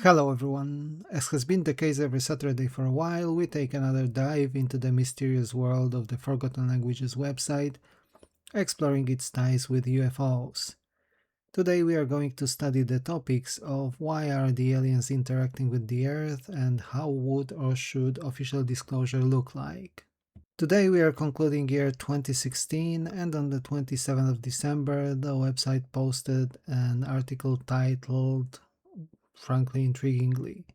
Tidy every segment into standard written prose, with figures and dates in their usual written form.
Hello everyone! As has been the case every Saturday for a while, we take another dive into the mysterious world of the Forgotten Languages website, exploring its ties with UFOs. Today we are going to study the topics of why are the aliens interacting with the Earth and how would or should official disclosure look like. Today we are concluding year 2016, and on the 27th of December the website posted an article titled, frankly intriguingly,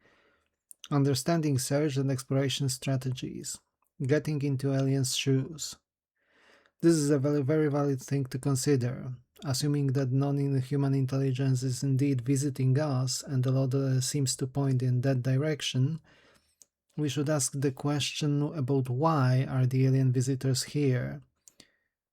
Understanding Search and Exploration Strategies, Getting into Aliens' Shoes. This is a very valid thing to consider, assuming that non-human intelligence is indeed visiting us, and a lot seems to point in that direction. We should ask the question about why are the alien visitors here?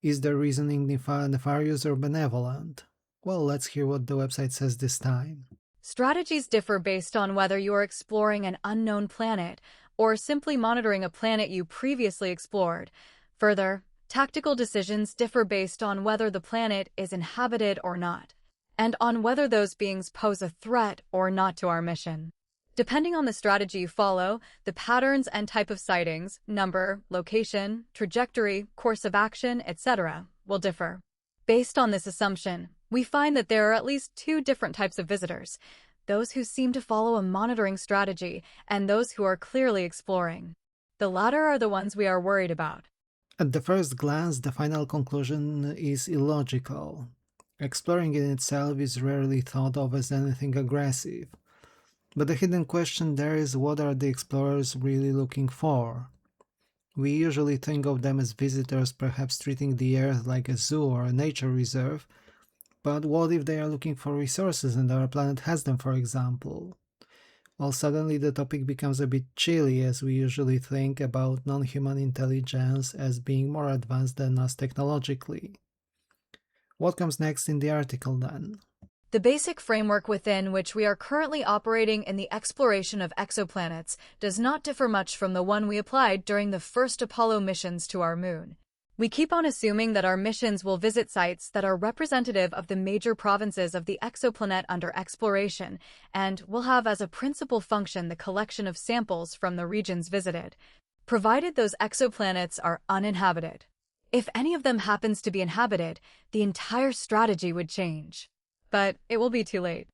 Is their reasoning nefarious or benevolent? Well, let's hear what the website says this time. Strategies differ based on whether you are exploring an unknown planet or simply monitoring a planet you previously explored. Further, tactical decisions differ based on whether the planet is inhabited or not, and on whether those beings pose a threat or not to our mission. Depending on the strategy you follow, the patterns and type of sightings, number, location, trajectory, course of action, etc., will differ. Based on this assumption, we find that there are at least two different types of visitors: those who seem to follow a monitoring strategy and those who are clearly exploring. The latter are the ones we are worried about. At the first glance, the final conclusion is illogical. Exploring in itself is rarely thought of as anything aggressive. But the hidden question there is, what are the explorers really looking for? We usually think of them as visitors, perhaps treating the Earth like a zoo or a nature reserve, but what if they are looking for resources and our planet has them, for example? Well, suddenly the topic becomes a bit chilly, as we usually think about non-human intelligence as being more advanced than us technologically. What comes next in the article then? The basic framework within which we are currently operating in the exploration of exoplanets does not differ much from the one we applied during the first Apollo missions to our moon. We keep on assuming that our missions will visit sites that are representative of the major provinces of the exoplanet under exploration, and will have as a principal function the collection of samples from the regions visited, provided those exoplanets are uninhabited. If any of them happens to be inhabited, the entire strategy would change. But it will be too late.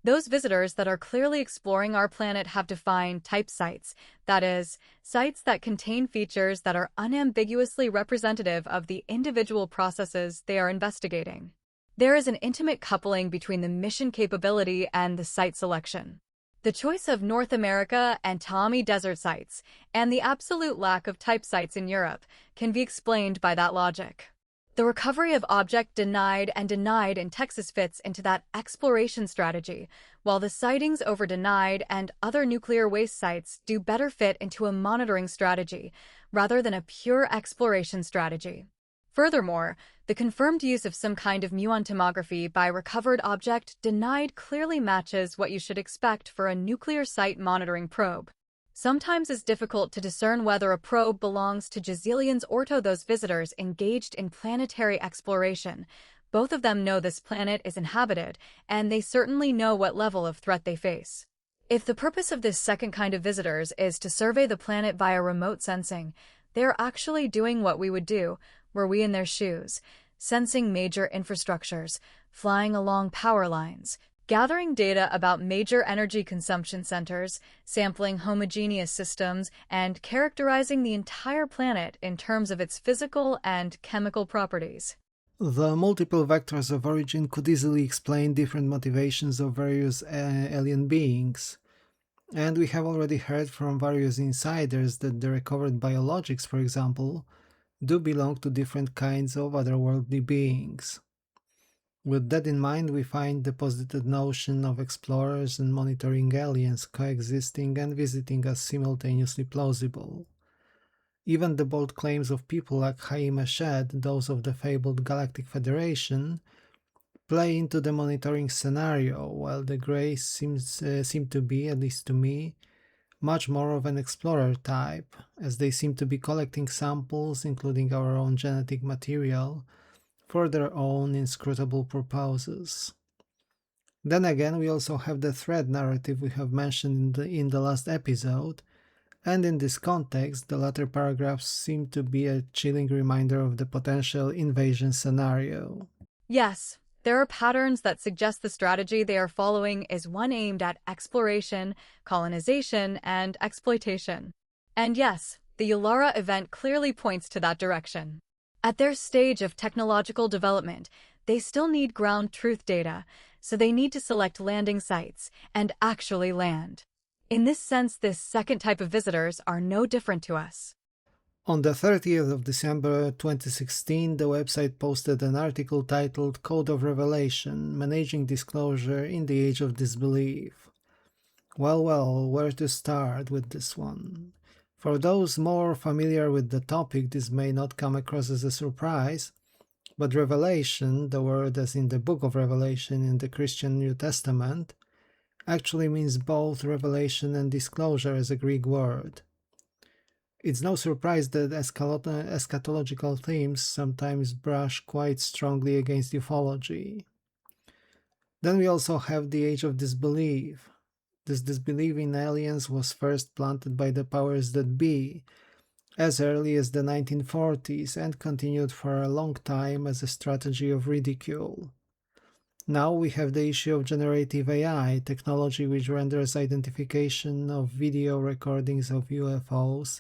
Those visitors that are clearly exploring our planet have defined type sites, that is, sites that contain features that are unambiguously representative of the individual processes they are investigating. There is an intimate coupling between the mission capability and the site selection. The choice of North America and Taami Desert sites, and the absolute lack of type sites in Europe, can be explained by that logic. The recovery of object denied in Texas fits into that exploration strategy, while the sightings over denied and other nuclear waste sites do better fit into a monitoring strategy, rather than a pure exploration strategy. Furthermore, the confirmed use of some kind of muon tomography by recovered object denied clearly matches what you should expect for a nuclear site monitoring probe. Sometimes it's difficult to discern whether a probe belongs to gazillions or to those visitors engaged in planetary exploration. Both of them know this planet is inhabited, and they certainly know what level of threat they face. If the purpose of this second kind of visitors is to survey the planet via remote sensing, they are actually doing what we would do, were we in their shoes: sensing major infrastructures, flying along power lines, gathering data about major energy consumption centers, sampling homogeneous systems, and characterizing the entire planet in terms of its physical and chemical properties. The multiple vectors of origin could easily explain different motivations of various alien beings. And we have already heard from various insiders that the recovered biologics, for example, do belong to different kinds of otherworldly beings. With that in mind, we find the posited notion of explorers and monitoring aliens coexisting and visiting us simultaneously plausible. Even the bold claims of people like Haim Eshed, those of the fabled Galactic Federation, play into the monitoring scenario, while the Greys seem to be, at least to me, much more of an explorer type, as they seem to be collecting samples, including our own genetic material, for their own inscrutable purposes. Then again, we also have the thread narrative we have mentioned in the last episode, and in this context, the latter paragraphs seem to be a chilling reminder of the potential invasion scenario. Yes, there are patterns that suggest the strategy they are following is one aimed at exploration, colonization, and exploitation. And yes, the Ulara event clearly points to that direction. At their stage of technological development, they still need ground truth data, so they need to select landing sites and actually land. In this sense, this second type of visitors are no different to us. On the 30th of December 2016, the website posted an article titled Code of Revelation: Managing Disclosure in the Age of Disbelief. Well, where to start with this one? For those more familiar with the topic, this may not come across as a surprise, but revelation, the word as in the book of Revelation in the Christian New Testament, actually means both revelation and disclosure as a Greek word. It's no surprise that eschatological themes sometimes brush quite strongly against ufology. Then we also have the Age of Disbelief. This disbelief in aliens was first planted by the powers that be, as early as the 1940s, and continued for a long time as a strategy of ridicule. Now we have the issue of generative AI, technology which renders identification of video recordings of UFOs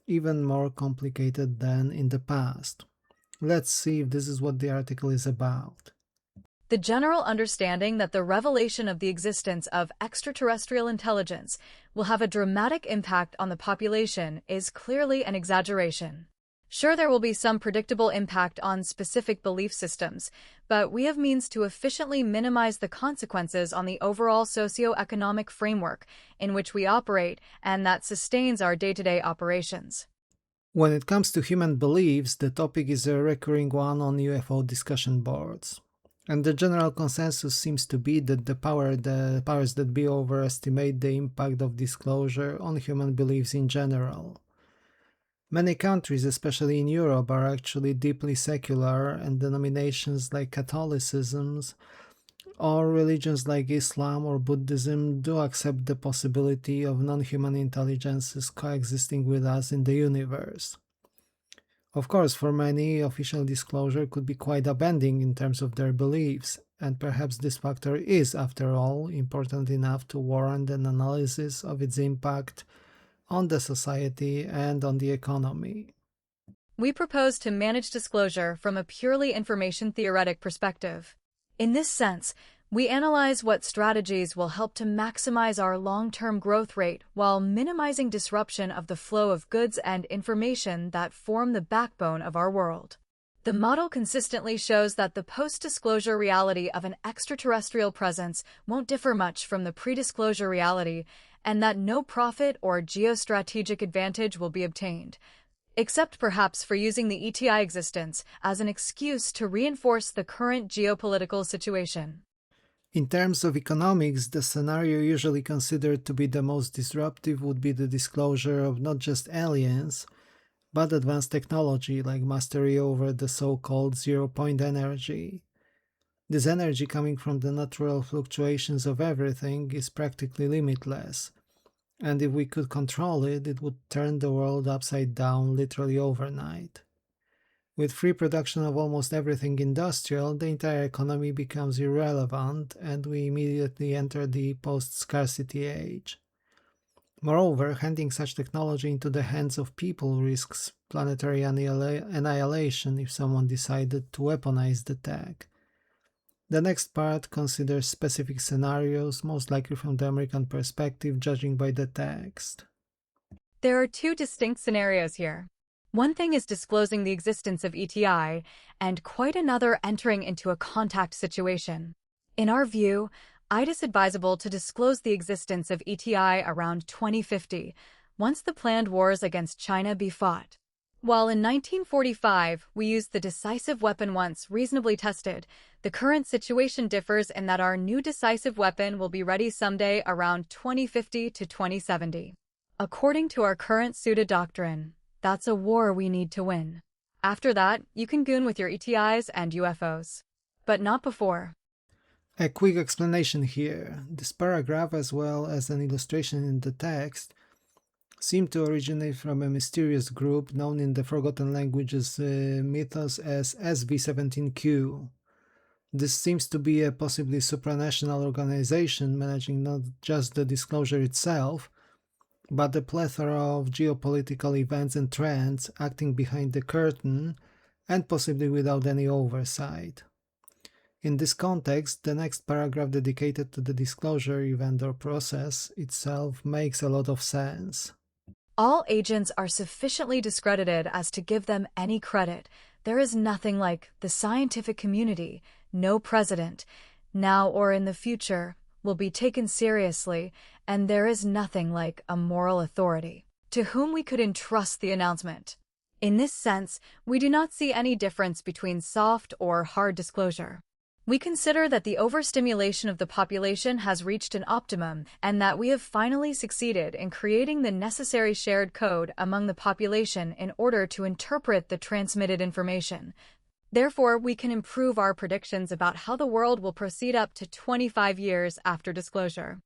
even more complicated than in the past. Let's see if this is what the article is about. The general understanding that the revelation of the existence of extraterrestrial intelligence will have a dramatic impact on the population is clearly an exaggeration. Sure, there will be some predictable impact on specific belief systems, but we have means to efficiently minimize the consequences on the overall socio-economic framework in which we operate and that sustains our day-to-day operations. When it comes to human beliefs, the topic is a recurring one on UFO discussion boards. And the general consensus seems to be that the powers that be overestimate the impact of disclosure on human beliefs in general. Many countries, especially in Europe, are actually deeply secular, and denominations like Catholicism or religions like Islam or Buddhism do accept the possibility of non-human intelligences coexisting with us in the universe. Of course, for many, official disclosure could be quite upending in terms of their beliefs, and perhaps this factor is, after all, important enough to warrant an analysis of its impact on the society and on the economy. We propose to manage disclosure from a purely information theoretic perspective. In this sense, we analyze what strategies will help to maximize our long-term growth rate while minimizing disruption of the flow of goods and information that form the backbone of our world. The model consistently shows that the post-disclosure reality of an extraterrestrial presence won't differ much from the pre-disclosure reality, and that no profit or geostrategic advantage will be obtained, except perhaps for using the ETI existence as an excuse to reinforce the current geopolitical situation. In terms of economics, the scenario usually considered to be the most disruptive would be the disclosure of not just aliens, but advanced technology like mastery over the so-called zero-point energy. This energy coming from the natural fluctuations of everything is practically limitless, and if we could control it, it would turn the world upside down literally overnight. With free production of almost everything industrial, the entire economy becomes irrelevant, and we immediately enter the post-scarcity age. Moreover, handing such technology into the hands of people risks planetary annihilation if someone decided to weaponize the tech. The next part considers specific scenarios, most likely from the American perspective, judging by the text. There are two distinct scenarios here. One thing is disclosing the existence of ETI, and quite another entering into a contact situation. In our view, it is advisable to disclose the existence of ETI around 2050, once the planned wars against China be fought. While in 1945 we used the decisive weapon once reasonably tested, the current situation differs in that our new decisive weapon will be ready someday around 2050 to 2070. According to our current pseudo-doctrine, that's a war we need to win. After that, you can goon with your ETIs and UFOs. But not before. A quick explanation here. This paragraph, as well as an illustration in the text, seem to originate from a mysterious group known in the Forgotten Languages mythos as SV-17Q. This seems to be a possibly supranational organization managing not just the disclosure itself, but a plethora of geopolitical events and trends acting behind the curtain and possibly without any oversight. In this context, the next paragraph dedicated to the disclosure event or process itself makes a lot of sense. All agents are sufficiently discredited as to give them any credit. There is nothing like the scientific community, no president, now or in the future, will be taken seriously, and there is nothing like a moral authority to whom we could entrust the announcement. In this sense, we do not see any difference between soft or hard disclosure. We consider that the overstimulation of the population has reached an optimum and that we have finally succeeded in creating the necessary shared code among the population in order to interpret the transmitted information. Therefore, we can improve our predictions about how the world will proceed up to 25 years after disclosure.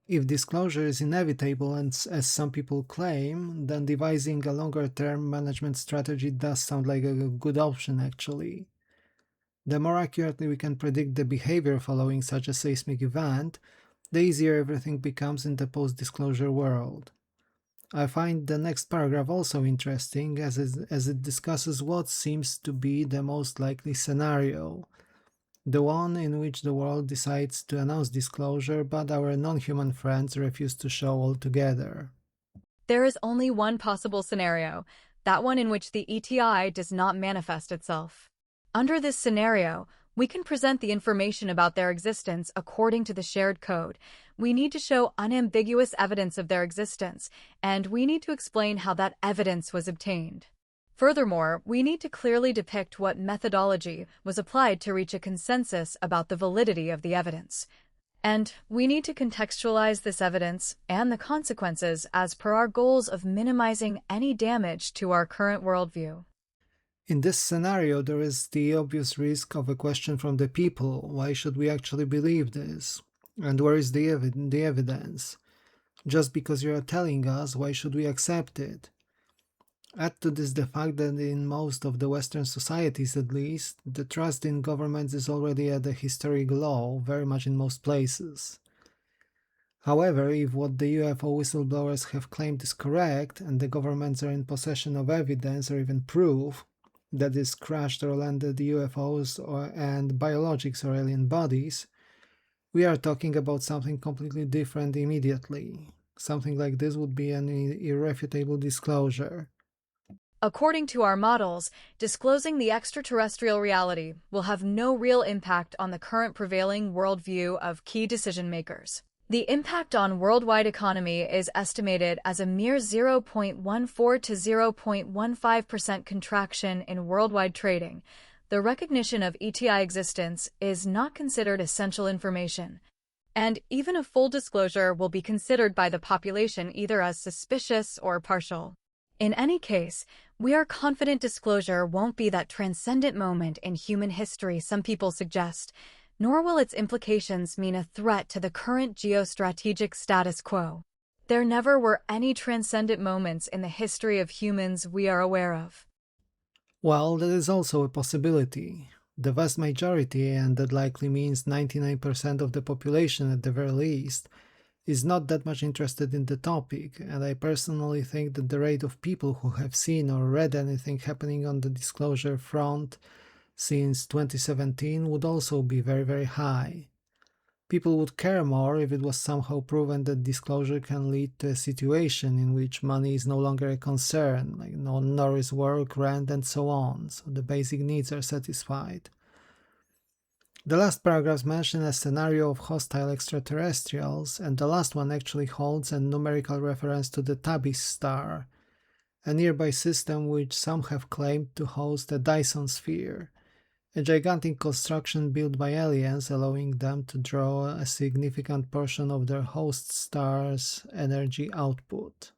If disclosure is inevitable, and as some people claim, then devising a longer-term management strategy does sound like a good option, actually. The more accurately we can predict the behavior following such a seismic event, the easier everything becomes in the post-disclosure world. I find the next paragraph also interesting as it discusses what seems to be the most likely scenario, the one in which the world decides to announce disclosure but our non-human friends refuse to show altogether. There is only one possible scenario, that one in which the ETI does not manifest itself. Under this scenario, we can present the information about their existence according to the shared code. We need to show unambiguous evidence of their existence, and we need to explain how that evidence was obtained. Furthermore, we need to clearly depict what methodology was applied to reach a consensus about the validity of the evidence. And we need to contextualize this evidence and the consequences as per our goals of minimizing any damage to our current worldview. In this scenario, there is the obvious risk of a question from the people: why should we actually believe this? And where is the evidence? Just because you are telling us, why should we accept it? Add to this the fact that in most of the Western societies, at least, the trust in governments is already at a historic low, very much in most places. However, if what the UFO whistleblowers have claimed is correct, and the governments are in possession of evidence or even proof that is crashed or landed UFOs and biologics or alien bodies, we are talking about something completely different immediately. Something like this would be an irrefutable disclosure. According to our models, disclosing the extraterrestrial reality will have no real impact on the current prevailing worldview of key decision-makers. The impact on worldwide economy is estimated as a mere 0.14 to 0.15% contraction in worldwide trading. The recognition of ETI existence is not considered essential information, and even a full disclosure will be considered by the population either as suspicious or partial. In any case, we are confident disclosure won't be that transcendent moment in human history some people suggest, nor will its implications mean a threat to the current geostrategic status quo. There never were any transcendent moments in the history of humans we are aware of. Well, that is also a possibility. The vast majority, and that likely means 99% of the population at the very least, is not that much interested in the topic, and I personally think that the rate of people who have seen or read anything happening on the disclosure front since 2017 would also be very, very high. People would care more if it was somehow proven that disclosure can lead to a situation in which money is no longer a concern, like nor is work, rent, and so on, so the basic needs are satisfied. The last paragraphs mention a scenario of hostile extraterrestrials, and the last one actually holds a numerical reference to the Tabis star, a nearby system which some have claimed to host a Dyson sphere, a gigantic construction built by aliens allowing them to draw a significant portion of their host star's energy output.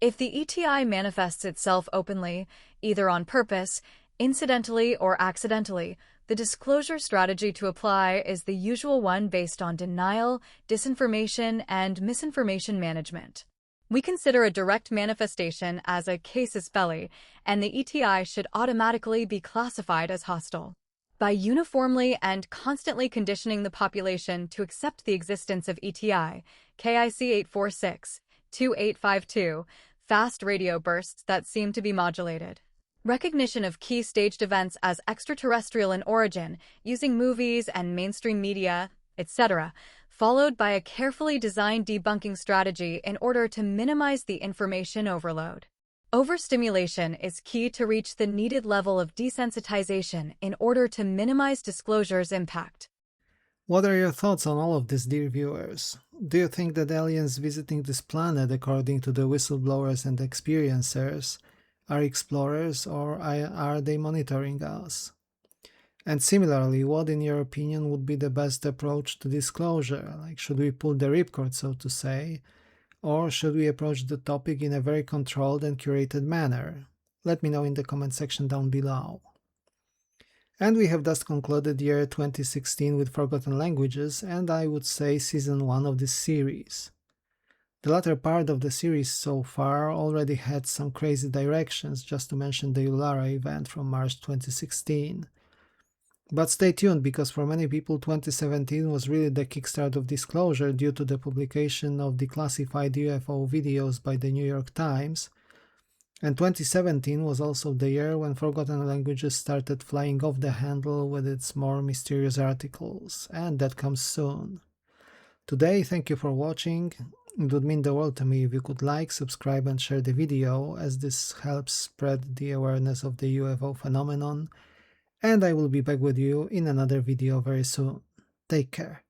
If the ETI manifests itself openly, either on purpose Incidentally or accidentally, the disclosure strategy to apply is the usual one based on denial, disinformation, and misinformation management. We consider a direct manifestation as a casus belli, and the ETI should automatically be classified as hostile. By uniformly and constantly conditioning the population to accept the existence of ETI, KIC 846, 2852, fast radio bursts that seem to be modulated. Recognition of key staged events as extraterrestrial in origin, using movies and mainstream media, etc., followed by a carefully designed debunking strategy in order to minimize the information overload. Overstimulation is key to reach the needed level of desensitization in order to minimize disclosure's impact. What are your thoughts on all of this, dear viewers? Do you think that aliens visiting this planet, according to the whistleblowers and experiencers, are explorers, or are they monitoring us? And similarly, what in your opinion would be the best approach to disclosure? Like, should we pull the ripcord, so to say, or should we approach the topic in a very controlled and curated manner? Let me know in the comment section down below. And we have thus concluded year 2016 with Forgotten Languages, and I would say season 1 of this series. The latter part of the series so far already had some crazy directions, just to mention the Ulara event from March 2016. But stay tuned, because for many people 2017 was really the kickstart of disclosure due to the publication of declassified UFO videos by the New York Times, and 2017 was also the year when Forgotten Languages started flying off the handle with its more mysterious articles, and that comes soon. Today, thank you for watching. It would mean the world to me if you could like, subscribe and share the video, as this helps spread the awareness of the UFO phenomenon, and I will be back with you in another video very soon. Take care.